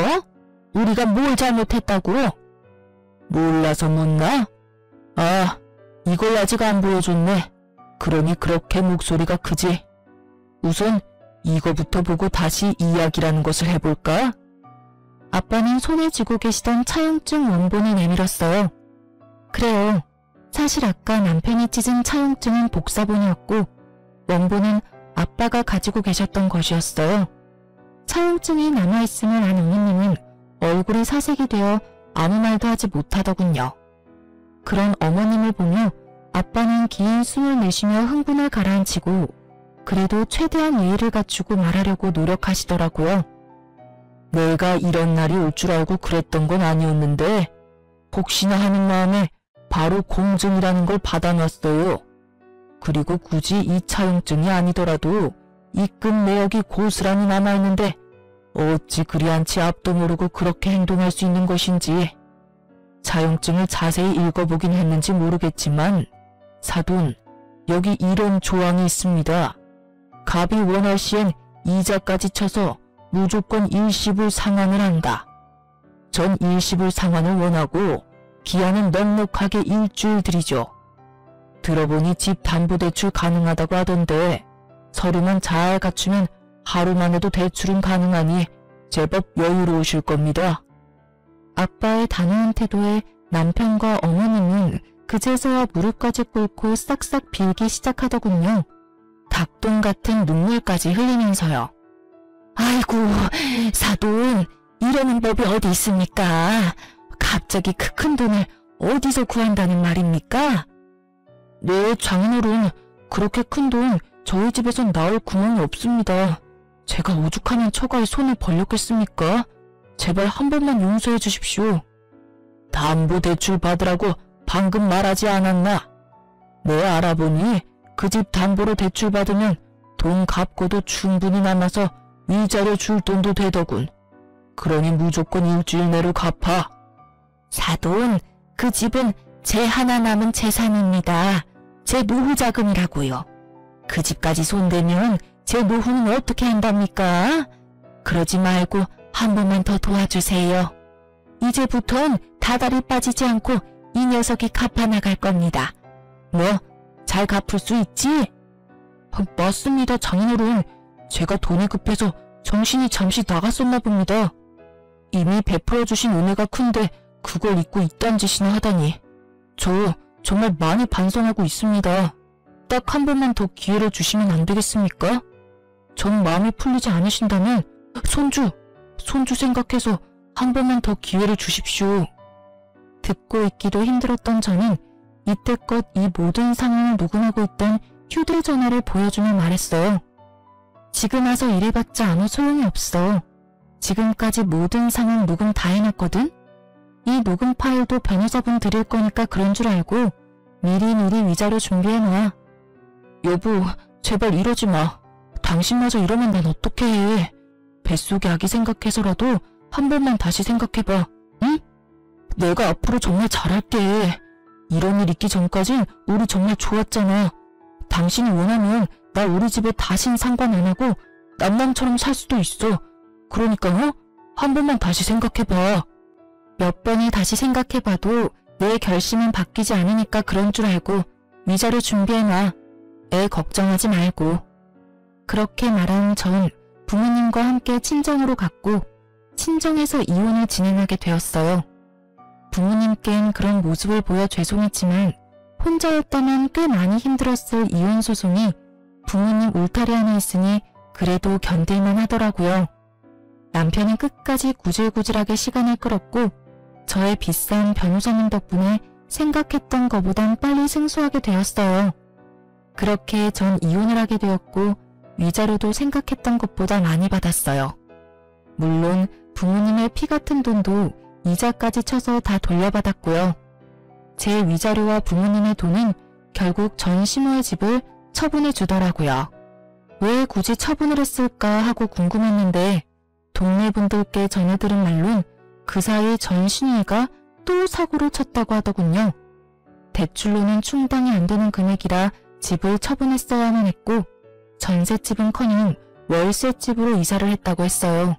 우리가 뭘 잘못했다고? 몰라서 묻나? 아, 이걸 아직 안 보여줬네. 그러니 그렇게 목소리가 크지. 우선 이거부터 보고 다시 이야기라는 것을 해볼까? 아빠는 손에 쥐고 계시던 차용증 원본을 내밀었어요. 그래요. 사실 아까 남편이 찢은 차용증은 복사본이었고 원본은 아빠가 가지고 계셨던 것이었어요. 차용증이 남아있음을 안 어머님은 얼굴이 사색이 되어 아무 말도 하지 못하더군요. 그런 어머님을 보며 아빠는 긴 숨을 내쉬며 흥분을 가라앉히고 그래도 최대한 예의를 갖추고 말하려고 노력하시더라고요. 내가 이런 날이 올 줄 알고 그랬던 건 아니었는데 혹시나 하는 마음에 바로 공증이라는 걸 받아놨어요. 그리고 굳이 이 차용증이 아니더라도 입금 내역이 고스란히 남아있는데 어찌 그리 않지 앞도 모르고 그렇게 행동할 수 있는 것인지. 차용증을 자세히 읽어보긴 했는지 모르겠지만 사돈, 여기 이런 조항이 있습니다. 갑이 원할 시엔 이자까지 쳐서 무조건 일시불 상환을 한다. 전 일시불 상환을 원하고 기한은 넉넉하게 일주일 드리죠. 들어보니 집 담보대출 가능하다고 하던데 서류만 잘 갖추면 하루만 해도 대출은 가능하니 제법 여유로우실 겁니다. 아빠의 단호한 태도에 남편과 어머님은 그제서야 무릎까지 꿇고 싹싹 빌기 시작하더군요. 닭똥 같은 눈물까지 흘리면서요. 아이고, 사돈, 이러는 법이 어디 있습니까? 갑자기 그 큰 돈을 어디서 구한다는 말입니까? 네, 장인어른, 그렇게 큰 돈 저희 집에선 나올 구멍이 없습니다. 제가 오죽하면 처가에 손을 벌렸겠습니까? 제발 한 번만 용서해 주십시오. 담보대출 받으라고 방금 말하지 않았나? 네, 알아보니 그 집 담보로 대출 받으면 돈 갚고도 충분히 남아서 위자료 줄 돈도 되더군. 그러니 무조건 일주일 내로 갚아. 사돈, 그 집은 제 하나 남은 재산입니다. 제 노후 자금이라고요. 그 집까지 손대면 제 노후는 어떻게 한답니까? 그러지 말고 한 번만 더 도와주세요. 이제부턴 다달이 빠지지 않고 이 녀석이 갚아나갈 겁니다. 뭐, 잘 갚을 수 있지? 맞습니다, 장인어른. 제가 돈이 급해서 정신이 잠시 나갔었나 봅니다. 이미 베풀어주신 은혜가 큰데 그걸 잊고 이딴 짓이나 하다니. 저 정말 많이 반성하고 있습니다. 딱 한 번만 더 기회를 주시면 안 되겠습니까? 전 마음이 풀리지 않으신다면 손주 생각해서 한 번만 더 기회를 주십시오. 듣고 있기도 힘들었던 저는 이때껏 이 모든 상황을 녹음하고 있던 휴대전화를 보여주며 말했어요. 지금 와서 이래봤자 아무 소용이 없어. 지금까지 모든 상황 녹음 다 해놨거든? 이 녹음 파일도 변호사분 드릴 거니까 그런 줄 알고 미리미리 위자료 준비해놔. 여보, 제발 이러지 마. 당신마저 이러면 난 어떻게 해. 뱃속의 아기 생각해서라도 한 번만 다시 생각해봐. 응? 내가 앞으로 정말 잘할게. 이런 일 있기 전까진 우리 정말 좋았잖아. 당신이 원하면 나 우리 집에 다신 상관 안 하고 남남처럼 살 수도 있어. 그러니까 한 번만 다시 생각해봐. 몇 번을 다시 생각해봐도 내 결심은 바뀌지 않으니까 그런 줄 알고 위자료 준비해놔. 애 걱정하지 말고. 그렇게 말한 전 부모님과 함께 친정으로 갔고 친정에서 이혼을 진행하게 되었어요. 부모님께는 그런 모습을 보여 죄송했지만 혼자였다면 꽤 많이 힘들었을 이혼 소송이 부모님 울타리 안에 있으니 그래도 견딜만 하더라고요. 남편은 끝까지 구질구질하게 시간을 끌었고 저의 비싼 변호사님 덕분에 생각했던 것보단 빨리 승소하게 되었어요. 그렇게 전 이혼을 하게 되었고 위자료도 생각했던 것보다 많이 받았어요. 물론 부모님의 피 같은 돈도 이자까지 쳐서 다 돌려받았고요. 제 위자료와 부모님의 돈은 결국 전 시모의 집을 처분해 주더라고요. 왜 굳이 처분을 했을까 하고 궁금했는데 동네 분들께 전해 들은 말론 그 사이 전 시누이가 또 사고를 쳤다고 하더군요. 대출로는 충당이 안 되는 금액이라 집을 처분했어야만 했고 전셋집은커녕 월세집으로 이사를 했다고 했어요.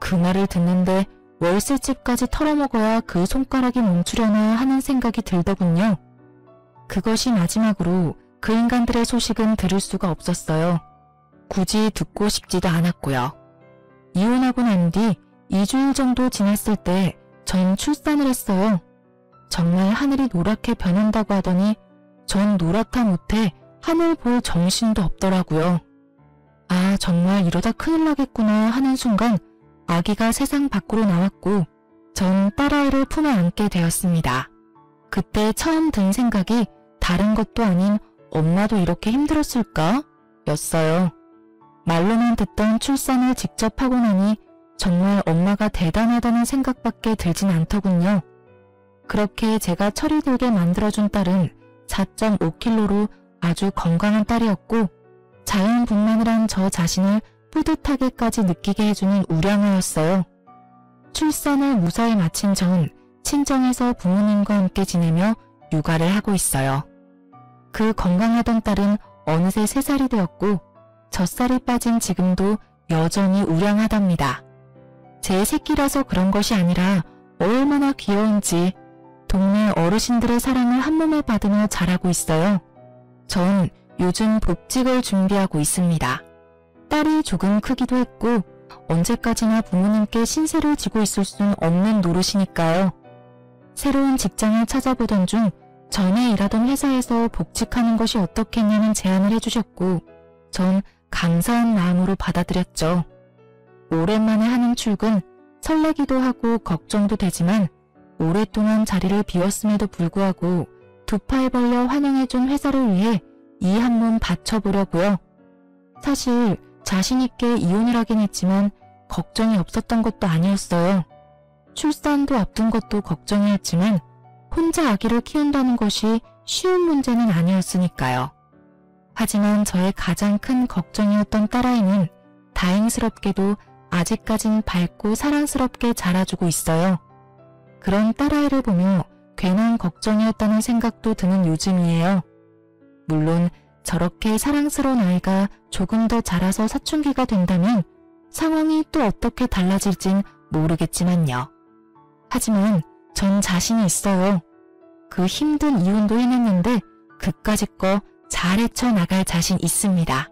그 말을 듣는데 월세집까지 털어먹어야 그 손가락이 멈추려나 하는 생각이 들더군요. 그것이 마지막으로 그 인간들의 소식은 들을 수가 없었어요. 굳이 듣고 싶지도 않았고요. 이혼하고 난 뒤 2주일 정도 지났을 때 전 출산을 했어요. 정말 하늘이 노랗게 변한다고 하더니 전 노랗다 못해 하늘 볼 정신도 없더라고요. 아, 정말 이러다 큰일 나겠구나 하는 순간 아기가 세상 밖으로 나왔고 전 딸아이를 품에 안게 되었습니다. 그때 처음 든 생각이 다른 것도 아닌 엄마도 이렇게 힘들었을까? 였어요. 말로만 듣던 출산을 직접 하고 나니 정말 엄마가 대단하다는 생각밖에 들진 않더군요. 그렇게 제가 철이 들게 만들어준 딸은 4.5kg로 아주 건강한 딸이었고 자연분만을 한 저 자신을 뿌듯하게까지 느끼게 해주는 우량아였어요. 출산을 무사히 마친 전 친정에서 부모님과 함께 지내며 육아를 하고 있어요. 그 건강하던 딸은 어느새 3살이 되었고 젖살이 빠진 지금도 여전히 우량하답니다. 제 새끼라서 그런 것이 아니라 얼마나 귀여운지 동네 어르신들의 사랑을 한몸에 받으며 자라고 있어요. 전 요즘 복직을 준비하고 있습니다. 딸이 조금 크기도 했고 언제까지나 부모님께 신세를 지고 있을 순 없는 노릇이니까요. 새로운 직장을 찾아보던 중 전에 일하던 회사에서 복직하는 것이 어떻겠냐는 제안을 해주셨고 전 감사한 마음으로 받아들였죠. 오랜만에 하는 출근, 설레기도 하고 걱정도 되지만 오랫동안 자리를 비웠음에도 불구하고 두 팔 벌려 환영해준 회사를 위해 이 한 몸 바쳐보려고요. 사실 자신있게 이혼을 하긴 했지만 걱정이 없었던 것도 아니었어요. 출산도 앞둔 것도 걱정이었지만 혼자 아기를 키운다는 것이 쉬운 문제는 아니었으니까요. 하지만 저의 가장 큰 걱정이었던 딸아이는 다행스럽게도 아직까진 밝고 사랑스럽게 자라주고 있어요. 그런 딸아이를 보며 괜한 걱정이었다는 생각도 드는 요즘이에요. 물론 저렇게 사랑스러운 아이가 조금 더 자라서 사춘기가 된다면 상황이 또 어떻게 달라질진 모르겠지만요. 하지만 전 자신이 있어요. 그 힘든 이혼도 해냈는데 그까짓 거 잘 헤쳐나갈 자신 있습니다.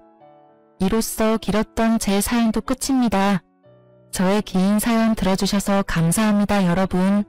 이로써 길었던 제 사연도 끝입니다. 저의 긴 사연 들어주셔서 감사합니다, 여러분.